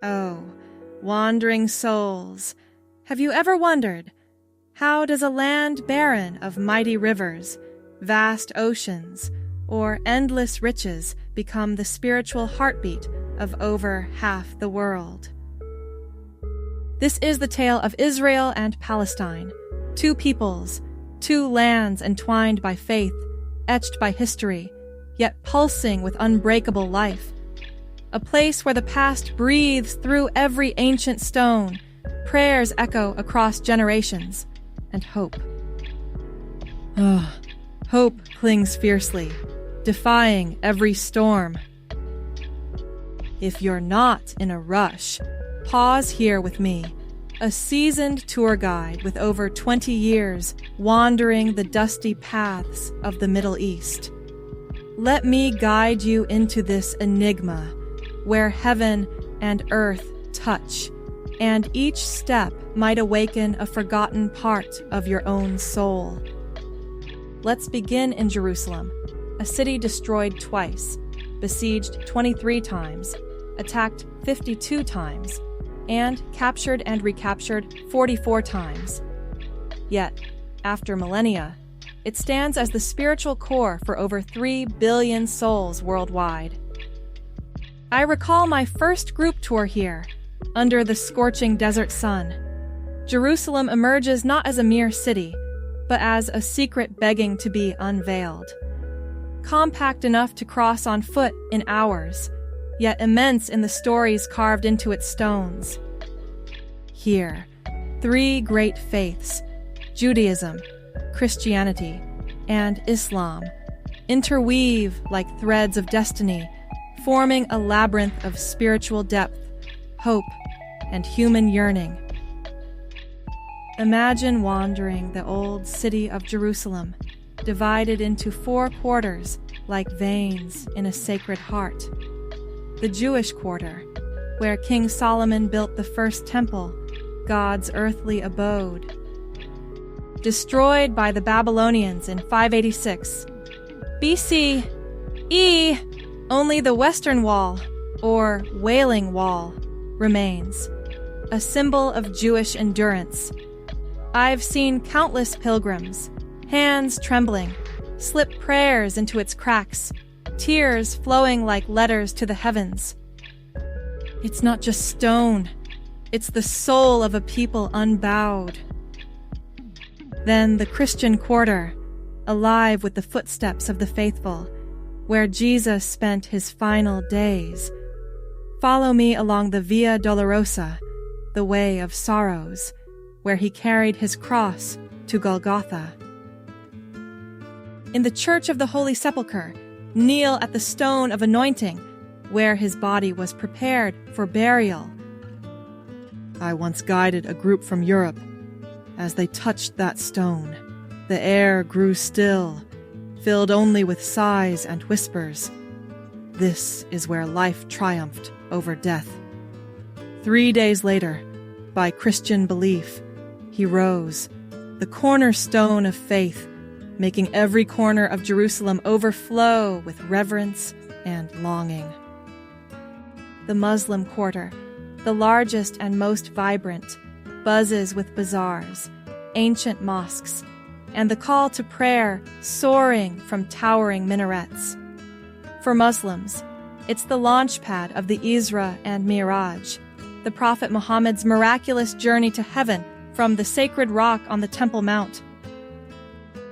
Oh, wandering souls, have you ever wondered, how does a land barren of mighty rivers, vast oceans, or endless riches become the spiritual heartbeat of over half the world? This is the tale of Israel and Palestine, two peoples, two lands entwined by faith, etched by history, yet pulsing with unbreakable life. A place where the past breathes through every ancient stone, prayers echo across generations, and hope. Hope clings fiercely, defying every storm. If you're not in a rush, pause here with me, a seasoned tour guide with over 20 years wandering the dusty paths of the Middle East. Let me guide you into this enigma, where heaven and earth touch, and each step might awaken a forgotten part of your own soul. Let's begin in Jerusalem, a city destroyed twice, besieged 23 times, attacked 52 times, and captured and recaptured 44 times. Yet, after millennia, it stands as the spiritual core for over 3 billion souls worldwide. I recall my first group tour here, under the scorching desert sun. Jerusalem emerges not as a mere city, but as a secret begging to be unveiled. Compact enough to cross on foot in hours, yet immense in the stories carved into its stones. Here, 3 great faiths, Judaism, Christianity, and Islam, interweave like threads of destiny, forming a labyrinth of spiritual depth, hope, and human yearning. Imagine wandering the old city of Jerusalem, divided into 4 quarters like veins in a sacred heart. The Jewish quarter, where King Solomon built the first temple, God's earthly abode. Destroyed by the Babylonians in 586 BC-E, only the Western Wall, or Wailing Wall, remains, a symbol of Jewish endurance. I've seen countless pilgrims, hands trembling, slip prayers into its cracks, tears flowing like letters to the heavens. It's not just stone, it's the soul of a people unbowed. Then the Christian quarter, alive with the footsteps of the faithful, where Jesus spent his final days. Follow me along the Via Dolorosa, the way of sorrows, where he carried his cross to Golgotha. In the Church of the Holy Sepulchre, kneel at the stone of anointing, where his body was prepared for burial. I once guided a group from Europe. As they touched that stone, the air grew still, filled only with sighs and whispers. This is where life triumphed over death. 3 days later, by Christian belief, he rose, the cornerstone of faith, making every corner of Jerusalem overflow with reverence and longing. The Muslim quarter, the largest and most vibrant, buzzes with bazaars, ancient mosques, and the call to prayer soaring from towering minarets. For Muslims, it's the launchpad of the Isra and Miraj, the Prophet Muhammad's miraculous journey to heaven from the sacred rock on the Temple Mount.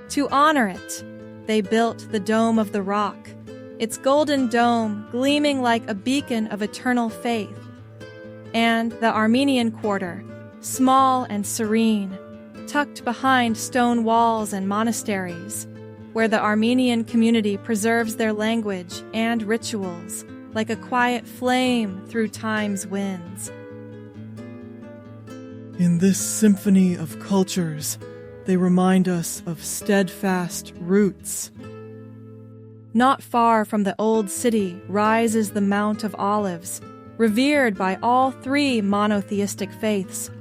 To honor it, they built the Dome of the Rock, its golden dome gleaming like a beacon of eternal faith, and the Armenian quarter, small and serene, tucked behind stone walls and monasteries, where the Armenian community preserves their language and rituals like a quiet flame through time's winds. In this symphony of cultures, they remind us of steadfast roots. Not far from the old city rises the Mount of Olives, revered by all 3 monotheistic faiths.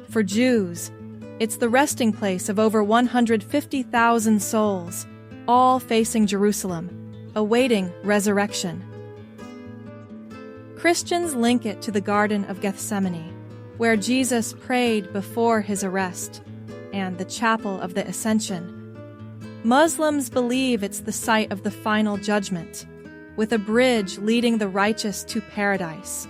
For Jews, it's the resting place of over 150,000 souls, all facing Jerusalem, awaiting resurrection. Christians link it to the Garden of Gethsemane, where Jesus prayed before his arrest, and the Chapel of the Ascension. Muslims believe it's the site of the final judgment, with a bridge leading the righteous to paradise.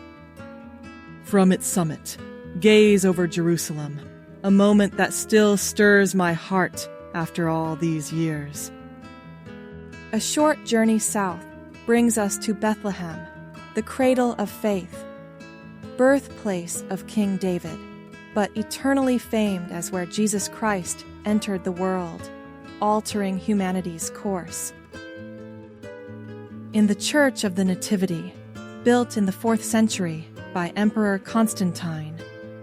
From its summit, gaze over Jerusalem, a moment that still stirs my heart after all these years. A short journey south brings us to Bethlehem, the cradle of faith, birthplace of King David, but eternally famed as where Jesus Christ entered the world, altering humanity's course. In the Church of the Nativity, built in the 4th century by Emperor Constantine,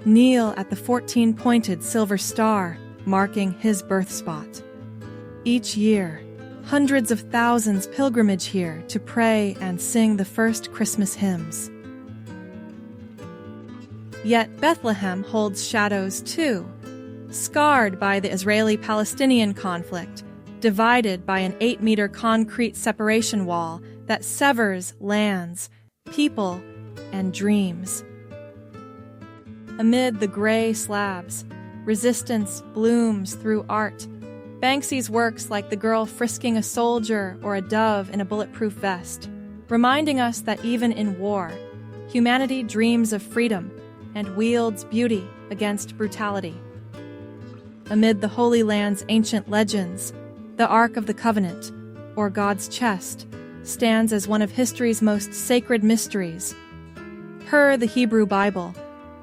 kneel at the 14-pointed silver star marking his birth spot. Each year, hundreds of thousands pilgrimage here to pray and sing the first Christmas hymns. Yet Bethlehem holds shadows too, scarred by the Israeli-Palestinian conflict, divided by an 8-meter concrete separation wall that severs lands, people, and dreams. Amid the gray slabs, resistance blooms through art. Banksy's works like the girl frisking a soldier or a dove in a bulletproof vest, reminding us that even in war, humanity dreams of freedom and wields beauty against brutality. Amid the Holy Land's ancient legends, the Ark of the Covenant, or God's chest, stands as one of history's most sacred mysteries. Per the Hebrew Bible,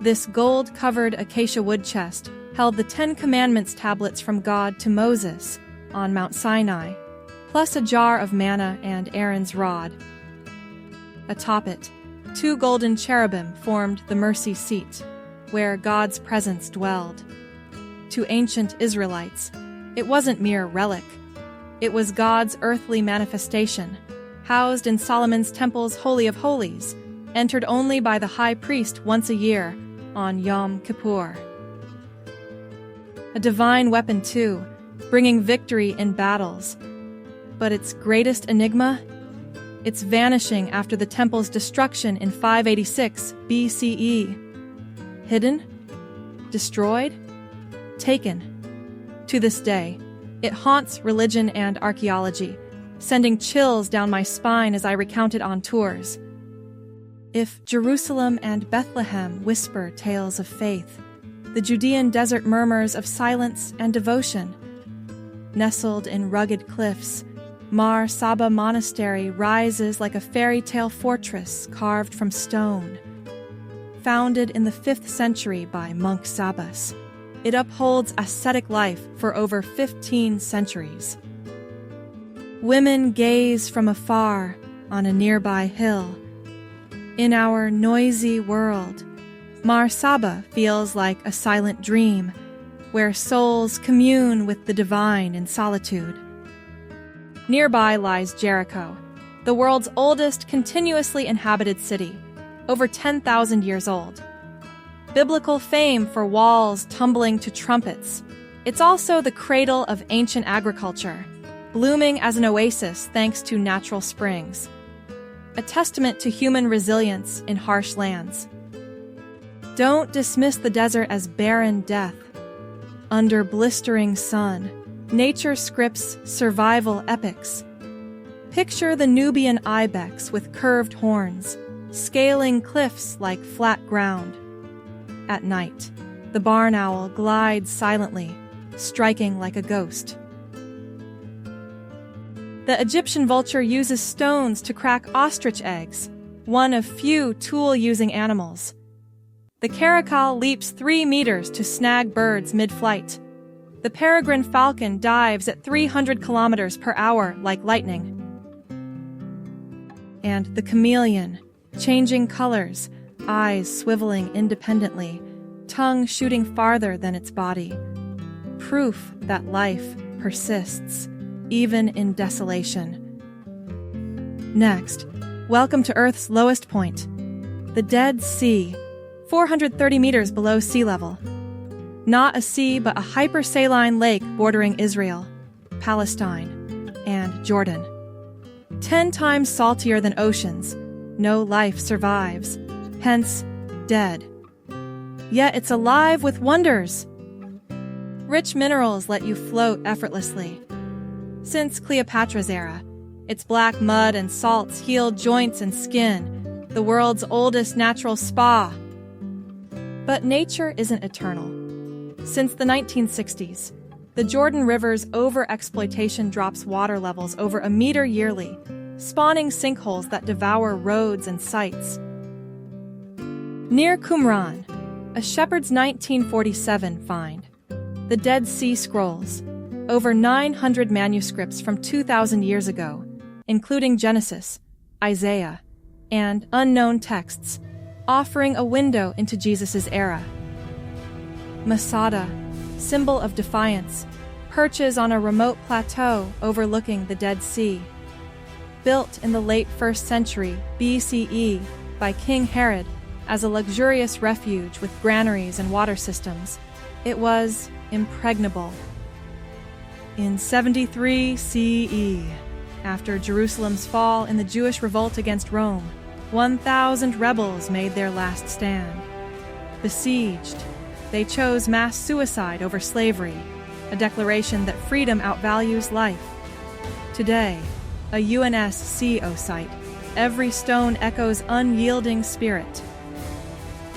this gold-covered acacia wood chest held the 10 Commandments tablets from God to Moses on Mount Sinai, plus a jar of manna and Aaron's rod. Atop it, 2 golden cherubim formed the mercy seat, where God's presence dwelled. To ancient Israelites, it wasn't mere relic. It was God's earthly manifestation, housed in Solomon's temple's Holy of Holies, entered only by the high priest once a year on Yom Kippur. A divine weapon, too, bringing victory in battles. But its greatest enigma? Its vanishing after the temple's destruction in 586 BCE. Hidden? Destroyed? Taken. To this day, it haunts religion and archaeology, sending chills down my spine as I recount it on tours. If Jerusalem and Bethlehem whisper tales of faith, the Judean desert murmurs of silence and devotion. Nestled in rugged cliffs, Mar Saba Monastery rises like a fairy tale fortress carved from stone. Founded in the 5th century by monk Sabbas, it upholds ascetic life for over 15 centuries. Women gaze from afar on a nearby hill. In our noisy world, Mar Saba feels like a silent dream, where souls commune with the divine in solitude. Nearby lies Jericho, the world's oldest continuously inhabited city, over 10,000 years old. Biblical fame for walls tumbling to trumpets, it's also the cradle of ancient agriculture, blooming as an oasis thanks to natural springs. A testament to human resilience in harsh lands. Don't dismiss the desert as barren death. Under blistering sun, nature scripts survival epics. Picture the Nubian ibex with curved horns, scaling cliffs like flat ground. At night, the barn owl glides silently, striking like a ghost. The Egyptian vulture uses stones to crack ostrich eggs, one of few tool-using animals. The caracal leaps 3 meters to snag birds mid-flight. The peregrine falcon dives at 300 kilometers per hour like lightning. And the chameleon, changing colors, eyes swiveling independently, tongue shooting farther than its body. Proof that life persists, even in desolation. Next, welcome to Earth's lowest point, the Dead Sea, 430 meters below sea level. Not a sea, but a hypersaline lake bordering Israel, Palestine, and Jordan. 10 times saltier than oceans, no life survives, hence dead. Yet it's alive with wonders. Rich minerals let you float effortlessly. Since Cleopatra's era, its black mud and salts healed joints and skin, the world's oldest natural spa. But nature isn't eternal. Since the 1960s, the Jordan River's overexploitation drops water levels over a meter yearly, spawning sinkholes that devour roads and sites. Near Qumran, a shepherd's 1947 find, the Dead Sea Scrolls, over 900 manuscripts from 2,000 years ago, including Genesis, Isaiah, and unknown texts, offering a window into Jesus' era. Masada, symbol of defiance, perches on a remote plateau overlooking the Dead Sea. Built in the late 1st century BCE by King Herod as a luxurious refuge with granaries and water systems, it was impregnable. In 73 CE, after Jerusalem's fall in the Jewish revolt against Rome, 1,000 rebels made their last stand. Besieged, they chose mass suicide over slavery, a declaration that freedom outvalues life. Today, a UNSCO site, every stone echoes unyielding spirit.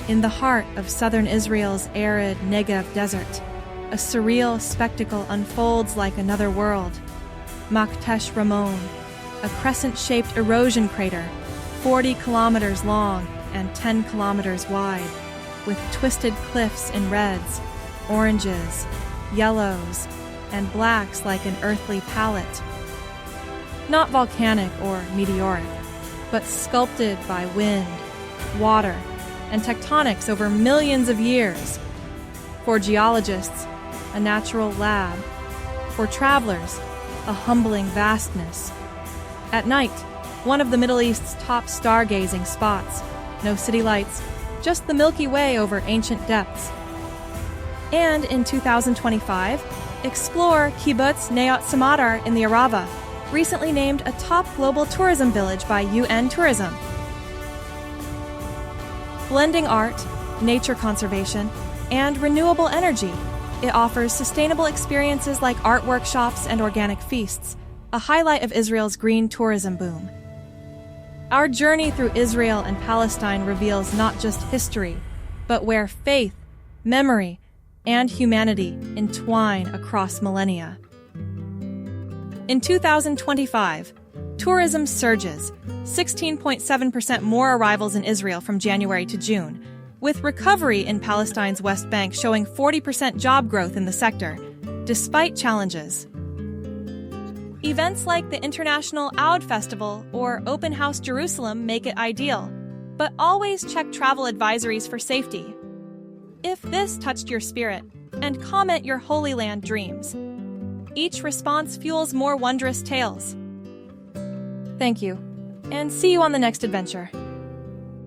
In the heart of southern Israel's arid Negev desert, a surreal spectacle unfolds like another world. Maktesh Ramon, a crescent-shaped erosion crater, 40 kilometers long and 10 kilometers wide, with twisted cliffs in reds, oranges, yellows, and blacks like an earthly palette. Not volcanic or meteoric, but sculpted by wind, water, and tectonics over millions of years. For geologists, a natural lab. For travelers, a humbling vastness. At night, one of the Middle East's top stargazing spots. No city lights, just the Milky Way over ancient depths. And in 2025, explore Kibbutz Neot Samadar in the Arava, recently named a top global tourism village by UN Tourism. Blending art, nature conservation, and renewable energy, it offers sustainable experiences like art workshops and organic feasts, a highlight of Israel's green tourism boom. Our journey through Israel and Palestine reveals not just history, but where faith, memory, and humanity entwine across millennia. In 2025, tourism surges, 16.7% more arrivals in Israel from January to June, with recovery in Palestine's West Bank showing 40% job growth in the sector, despite challenges. Events like the International Oud Festival or Open House Jerusalem make it ideal, but always check travel advisories for safety. If this touched your spirit, and comment your Holy Land dreams. Each response fuels more wondrous tales. Thank you, and see you on the next adventure.